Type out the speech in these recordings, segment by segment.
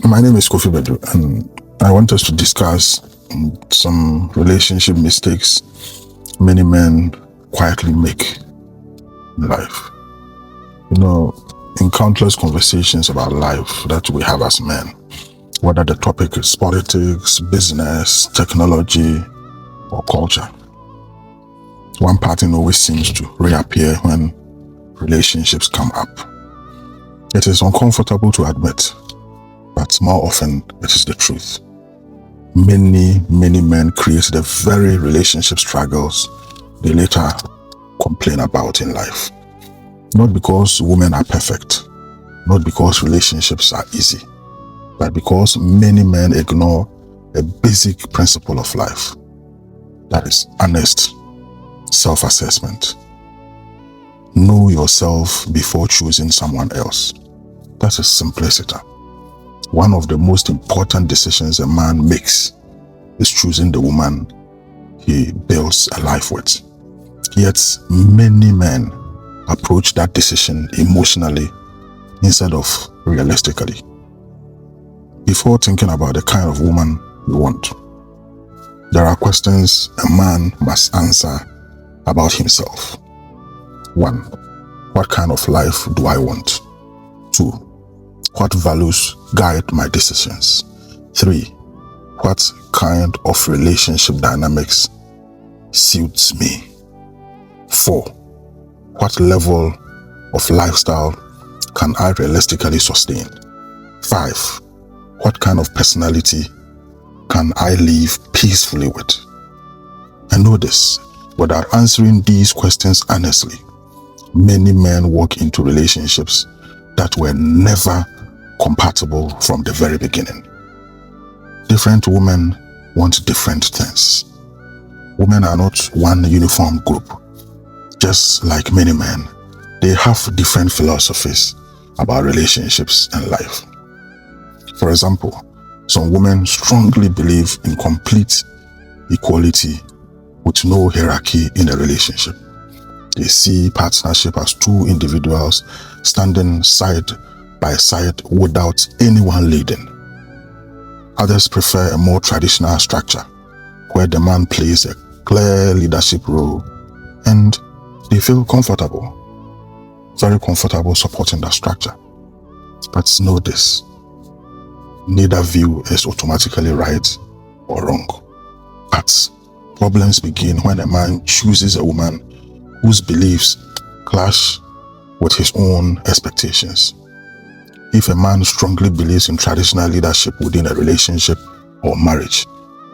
My name is Kofi Bedu, and I want us to discuss some relationship mistakes many men quietly make in life. In countless conversations about life that we have as men, whether the topic is politics, business, technology, or culture, one pattern always seems to reappear when relationships come up. It is uncomfortable to admit, but more often it is the truth. Many men create the very relationship struggles they later complain about in life. Not because women are perfect, not because relationships are easy, but because many men ignore a basic principle of life. That is honest self-assessment. Know yourself before choosing someone else. That is simplicity. One of the most important decisions a man makes is choosing the woman he builds a life with. Yet many men approach that decision emotionally instead of realistically. Before thinking about the kind of woman you want, there are questions a man must answer about himself. 1. What kind of life do I want? 2. What values guide my decisions? 3. What kind of relationship dynamics suits me? 4. What level of lifestyle can I realistically sustain? 5. What kind of personality can I live peacefully with? And know this, without answering these questions honestly, many men walk into relationships that were never compatible from the very beginning. Different women want different things. Women are not one uniform group. Just like many men, they have different philosophies about relationships and life. For example, some women strongly believe in complete equality with no hierarchy in a relationship. They see partnership as two individuals standing side by side without anyone leading. Others prefer a more traditional structure where the man plays a clear leadership role and they feel comfortable, very comfortable supporting that structure. But know this, neither view is automatically right or wrong. But problems begin when a man chooses a woman whose beliefs clash with his own expectations. If a man strongly believes in traditional leadership within a relationship or marriage,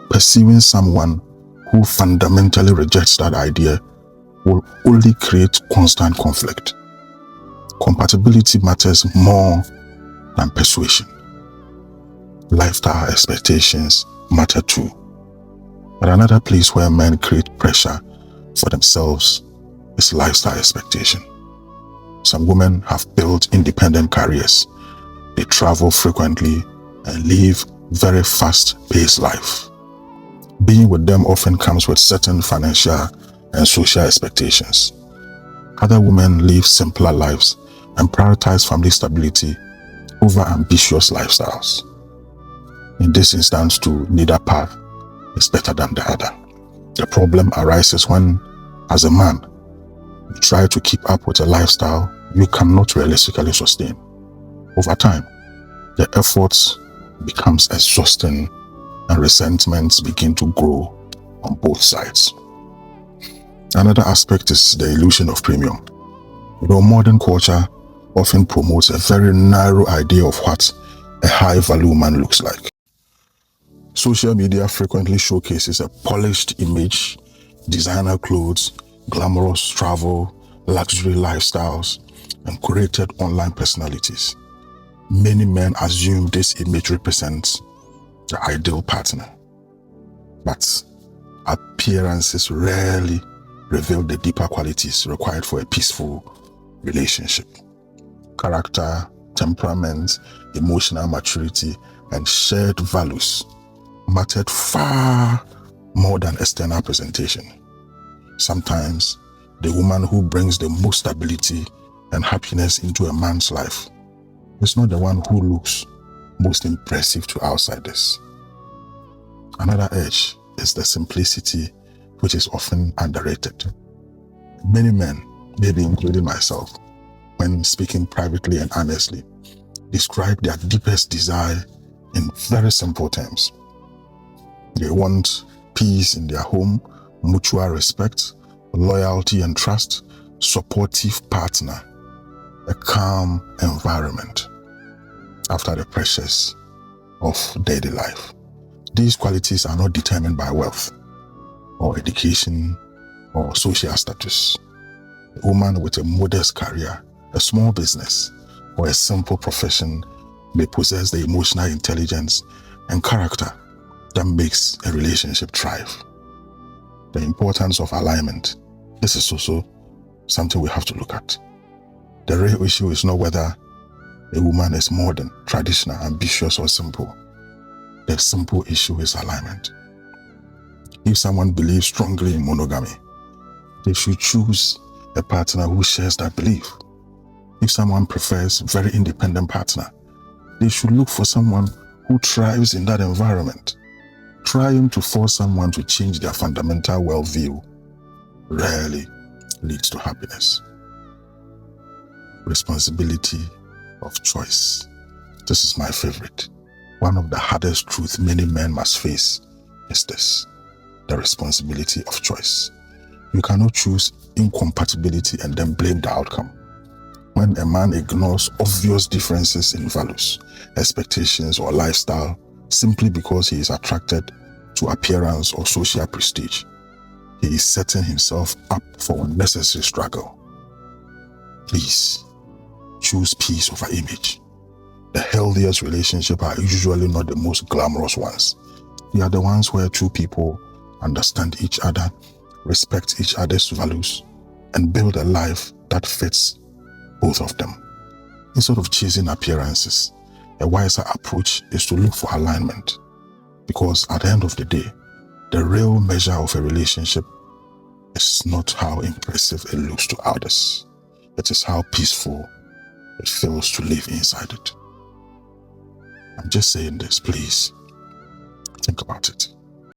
pursuing someone who fundamentally rejects that idea will only create constant conflict. Compatibility matters more than persuasion. Lifestyle expectations matter too. But another place where men create pressure for themselves is lifestyle expectation. Some women have built independent careers. They travel frequently and live very fast-paced life. Being with them often comes with certain financial and social expectations. Other women live simpler lives and prioritize family stability over ambitious lifestyles. In this instance too, neither path is better than the other. The problem arises when, as a man, you try to keep up with a lifestyle you cannot realistically sustain. Over time, the efforts becomes exhausting and resentments begin to grow on both sides. Another aspect is the illusion of premium. Modern culture often promotes a very narrow idea of what a high-value man looks like. Social media frequently showcases a polished image, designer clothes, glamorous travel, luxury lifestyles, and curated online personalities. Many men assume this image represents the ideal partner, but appearances rarely reveal the deeper qualities required for a peaceful relationship. Character, temperament, emotional maturity, and shared values mattered far more than external presentation. Sometimes, the woman who brings the most stability and happiness into a man's life is not the one who looks most impressive to outsiders. Another edge is the simplicity, which is often underrated. Many men, maybe including myself, when speaking privately and honestly, describe their deepest desire in very simple terms. They want peace in their home, mutual respect, loyalty and trust, supportive partner, a calm environment after the pressures of daily life. These qualities are not determined by wealth or education or social status. A woman with a modest career, a small business, or a simple profession may possess the emotional intelligence and character that makes a relationship thrive. The importance of alignment. This is also something we have to look at. The real issue is not whether a woman is modern, traditional, ambitious, or simple. The simple issue is alignment. If someone believes strongly in monogamy, they should choose a partner who shares that belief. If someone prefers a very independent partner, they should look for someone who thrives in that environment. Trying to force someone to change their fundamental worldview rarely leads to happiness. Responsibility of choice. This is my favorite. One of the hardest truths many men must face is this: the responsibility of choice. You cannot choose incompatibility and then blame the outcome. When a man ignores obvious differences in values, expectations, or lifestyle simply because he is attracted to appearance or social prestige, he is setting himself up for unnecessary struggle. Please, choose peace over image. The healthiest relationships are usually not the most glamorous ones. They are the ones where two people understand each other, respect each other's values, and build a life that fits both of them. Instead of chasing appearances, a wiser approach is to look for alignment. Because at the end of the day, the real measure of a relationship is not how impressive it looks to others. It is how peaceful it feels to live inside it. I'm just saying this, please think about it.